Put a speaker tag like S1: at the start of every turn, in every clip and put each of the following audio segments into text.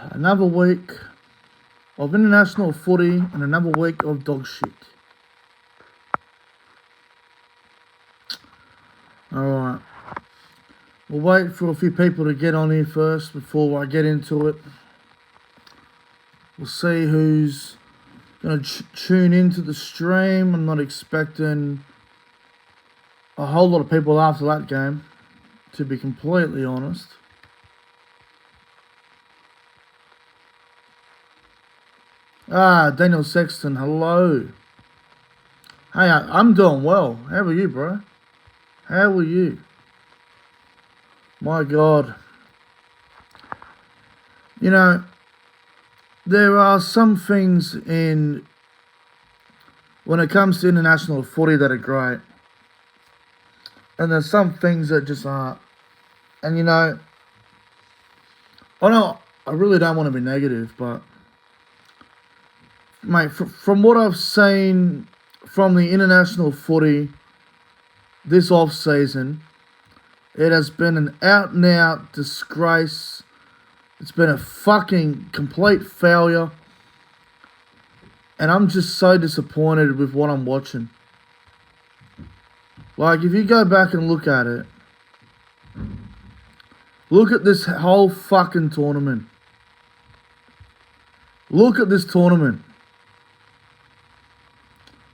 S1: Another week of international footy and another week of dog shit. Alright. We'll wait for a few people to get on here first before I get into it. We'll see who's going to tune into the stream. I'm not expecting a whole lot of people after that game, to be completely honest. Daniel Sexton, hello. Hey, I'm doing well. How are you, bro? How are you? My God. You know, there are some things when it comes to international footy that are great. And there's some things that just aren't. And you know, I really don't want to be negative, but mate, from what I've seen from the international footy this off-season, it has been an out-and-out disgrace. It's been a fucking complete failure. And I'm just so disappointed with what I'm watching. Like, if you go back and look at it, look at this whole fucking tournament. Look at this tournament.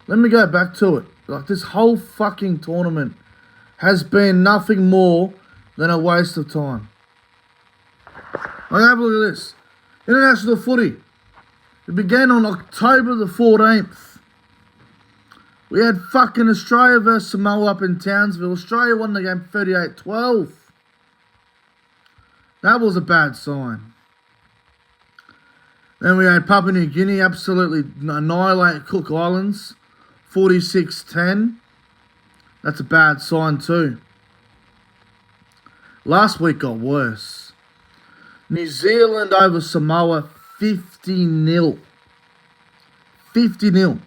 S1: Let me go back to it. Like, this whole fucking tournament has been nothing more than a waste of time. Like, have a look at this. International footy. It began on October the 14th. We had fucking Australia versus Samoa up in Townsville. Australia won the game 38-12. That was a bad sign. Then we had Papua New Guinea absolutely annihilate Cook Islands. 46-10. That's a bad sign too. Last week got worse. New Zealand over Samoa 50-0. 50-0.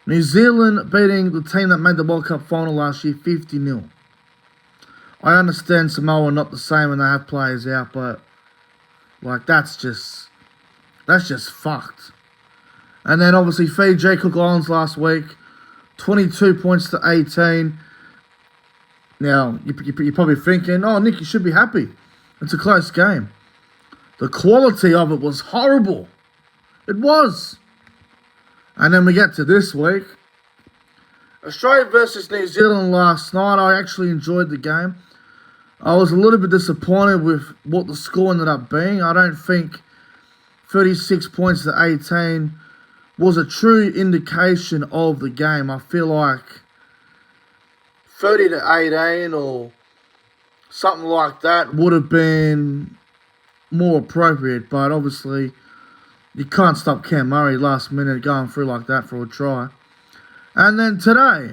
S1: New Zealand beating the team that made the World Cup final last year 50-0. I understand Samoa are not the same when they have players out, but like that's just fucked. And then obviously Fiji, Cook Islands last week, 22 points to 18. Now, you're probably thinking, oh, Nick, you should be happy. It's a close game. The quality of it was horrible. It was. And then we get to this week. Australia versus New Zealand last night. I actually enjoyed the game. I was a little bit disappointed with what the score ended up being. I don't think 36 points to 18 was a true indication of the game. I feel like 30 to 18 or something like that would have been more appropriate, but obviously you can't stop Cam Murray last minute going through like that for a try. And then today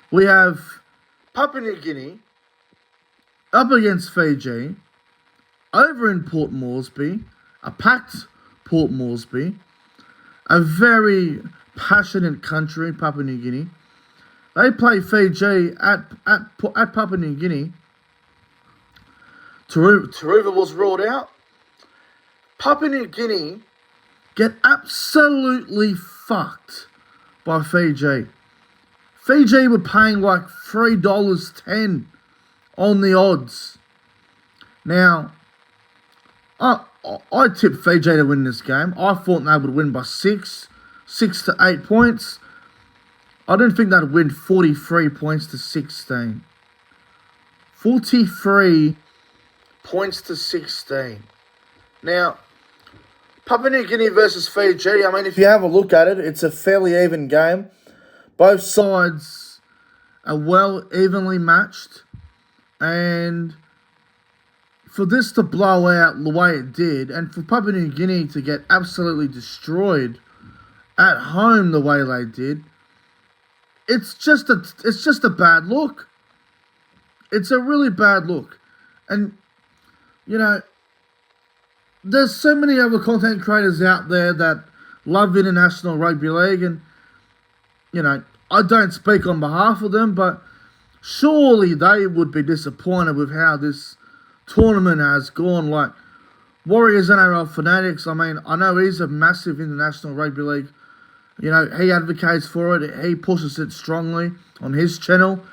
S1: we have Papua New Guinea up against Fiji over in Port Moresby, a packed Port Moresby, a very passionate country, Papua New Guinea. They play Fiji at Papua New Guinea. Taruva was ruled out. Papua New Guinea get absolutely fucked by Fiji. Fiji were paying like $3.10 on the odds. Now, I tipped Fiji to win this game. I thought they would win by 6 to 8 points. I didn't think they'd win 43 points to 16. 43 points to 16. Now, Papua New Guinea versus Fiji, I mean, if you have a look at it, it's a fairly even game. Both sides are well evenly matched. And for this to blow out the way it did, and for Papua New Guinea to get absolutely destroyed at home the way they did, it's just a bad look. It's a really bad look. And, you know, there's so many other content creators out there that love international rugby league, and, you know, I don't speak on behalf of them, but surely they would be disappointed with how this tournament has gone. Like, Warriors NRL Fanatics, I mean, I know he's a massive international rugby league. You know, he advocates for it. He pushes it strongly on his channel.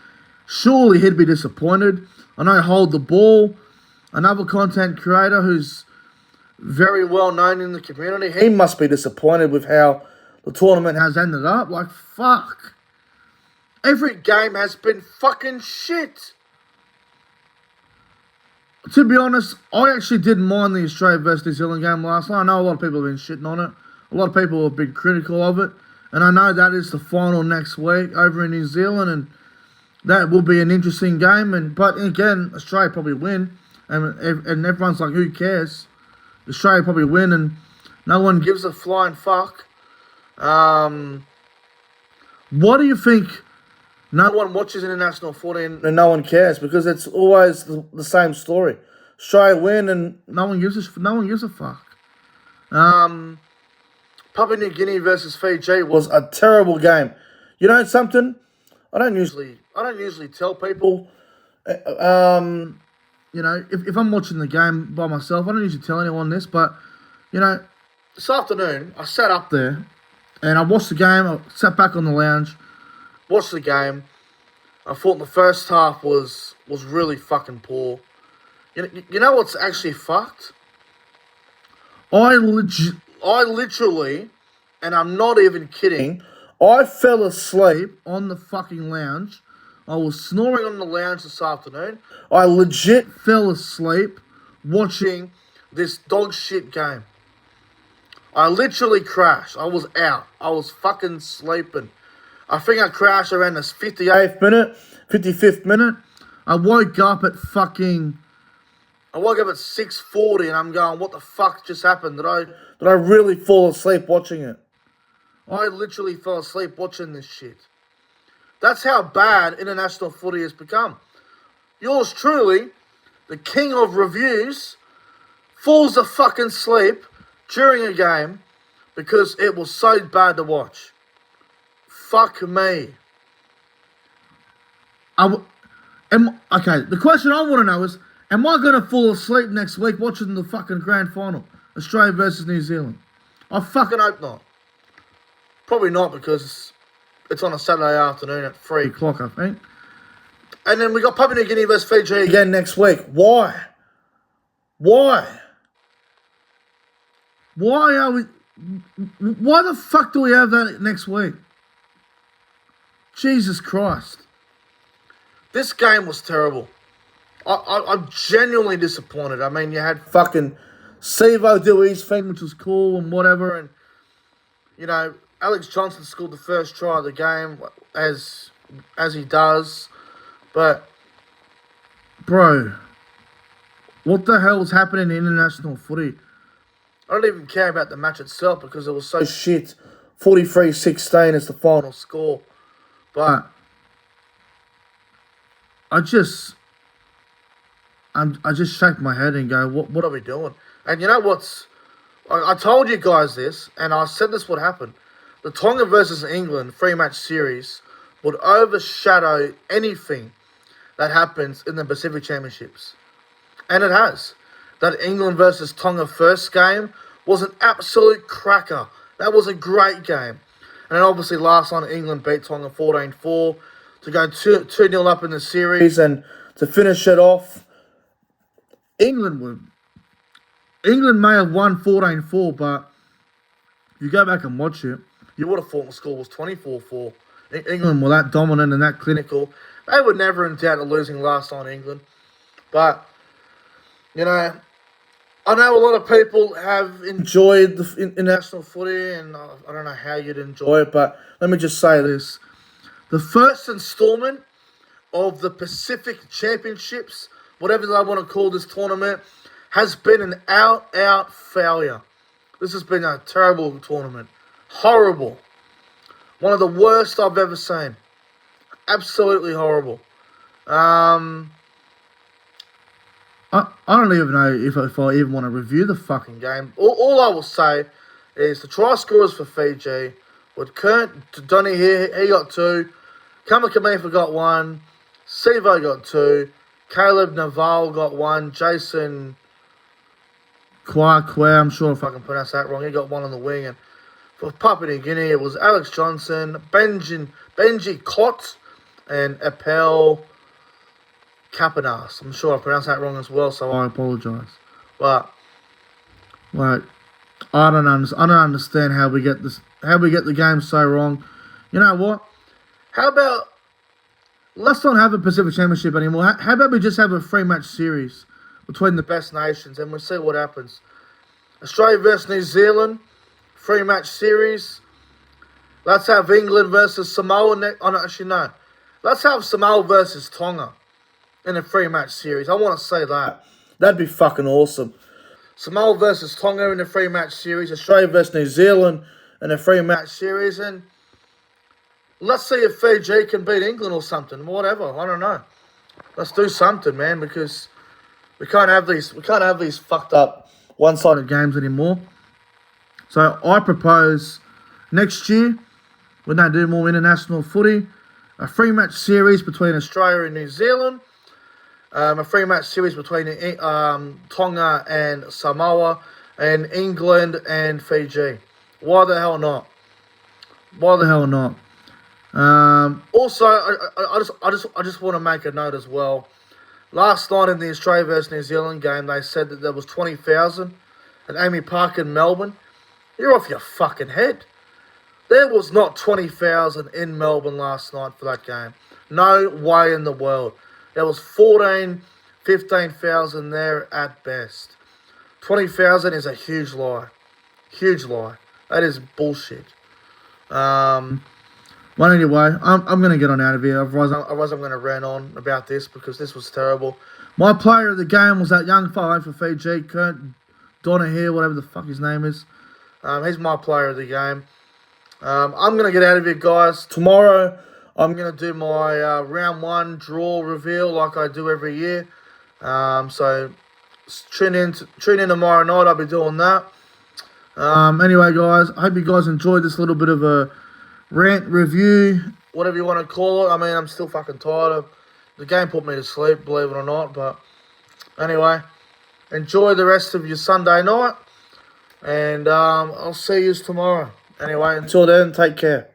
S1: Surely he'd be disappointed. I know Hold the Ball, another content creator who's very well known in the community. He must be disappointed with how the tournament has ended up. Like, fuck. Every game has been fucking shit. To be honest, I actually didn't mind the Australia versus New Zealand game last night. I know a lot of people have been shitting on it. A lot of people have been critical of it. And I know that is the final next week over in New Zealand. And that will be an interesting game. But again, Australia probably win. And everyone's like, who cares? Australia probably win. And no one gives a flying fuck. What do you think? No one watches international footy and no one cares because it's always the same story. Australia win and no one gives a fuck. Papua New Guinea versus Fiji was a terrible game. You know something? I don't usually tell people. You know, if I'm watching the game by myself, I don't usually tell anyone this. But you know, this afternoon I sat up there and I watched the game. I sat back on the lounge. Watched the game. I thought the first half was really fucking poor. You know what's actually fucked? I literally, and I'm not even kidding, I fell asleep on the fucking lounge. I was snoring on the lounge this afternoon. I legit fell asleep watching this dog shit game. I literally crashed. I was out. I was fucking sleeping. I think I crashed around the 58th minute, 55th minute. I woke up at 6:40 and I'm going, what the fuck just happened? Did I really fall asleep watching it? I literally fell asleep watching this shit. That's how bad international footy has become. Yours truly, the king of reviews, falls a fucking sleep during a game because it was so bad to watch. Fuck me. Okay, the question I want to know is, am I going to fall asleep next week watching the fucking grand final? Australia versus New Zealand. I fucking hope not. Probably not because it's on a Saturday afternoon at 3 o'clock, I think. And then we got Papua New Guinea versus Fiji again next week. Why? Why the fuck do we have that next week? Jesus Christ. This game was terrible. I'm genuinely disappointed. I mean, you had fucking Sevo do his thing, which was cool and whatever. And, you know, Alex Johnson scored the first try of the game, as he does. But, bro, what the hell is happening in international footy? I don't even care about the match itself because it was so shit. 43-16 is the final score. But I just shake my head and go, what are we doing? And you know what's... I told you guys this, and I said this would happen. The Tonga versus England 3-match series would overshadow anything that happens in the Pacific Championships. And it has. That England versus Tonga first game was an absolute cracker. That was a great game. And then obviously last night England beat Tonga 14-4 to go 2-0 up in the series. And to finish it off, England may have won 14-4, but if you go back and watch it, you would have thought the score was 24-4. England were that dominant and that clinical. They were never in doubt of losing last night, England. But, you know, I know a lot of people have enjoyed the international footy, and I don't know how you'd enjoy it, but let me just say this. The first installment of the Pacific Championships, whatever they want to call this tournament, has been an out failure. This has been a terrible tournament. Horrible. One of the worst I've ever seen. Absolutely horrible. I don't even know if I even want to review the fucking game. All I will say is the try scorers for Fiji were Kurt Donny here, he got 2. Kamakamefa got 1. Sevo got 2. Caleb Naval got one. Jason Kwakwe, I'm sure if I can pronounce that wrong, he got one on the wing. And for Papua New Guinea, it was Alex Johnson, Benji Cott, and Apel Kapanas. I'm sure I pronounced that wrong as well, so I apologise. But like, I don't understand how we get the game so wrong. You know what? How about let's not have a Pacific Championship anymore. How about we just have a 3-match series between the best nations and we'll see what happens. Australia versus New Zealand, 3-match series. Let's have England versus Samoa actually, no. Let's have Samoa versus Tonga in a 3-match series. I want to say that. That'd be fucking awesome. Samoa versus Tonga in a 3-match series. Australia versus New Zealand in a 3-match series. And let's see if Fiji can beat England or something. Whatever. I don't know. Let's do something, man, because we can't have these fucked up one-sided games anymore. So I propose next year, when they do more international footy, a 3-match series between Australia and New Zealand, a 3-match series between Tonga and Samoa, and England and Fiji. Why the hell not? Why the hell not? Also, I just want to make a note as well. Last night in the Australia versus New Zealand game, they said that there was 20,000 at Amy Park in Melbourne. You're off your fucking head. There was not 20,000 in Melbourne last night for that game. No way in the world. There was 15,000 there at best. 20,000 is a huge lie. Huge lie. That is bullshit. But anyway, I'm going to get on out of here. Otherwise I'm going to rant on about this because this was terrible. My player of the game was that young fellow for Fiji, Kurt Donahue, whatever the fuck his name is. He's my player of the game. I'm going to get out of here, guys. Tomorrow, I'm going to do my round 1 draw reveal like I do every year. So tune in tomorrow night. I'll be doing that. Anyway, guys, I hope you guys enjoyed this little bit of a rant review, whatever you want to call it. I mean, I'm still fucking tired. The game put me to sleep, believe it or not. But anyway, enjoy the rest of your Sunday night. And I'll see you tomorrow. Anyway, until then, take care.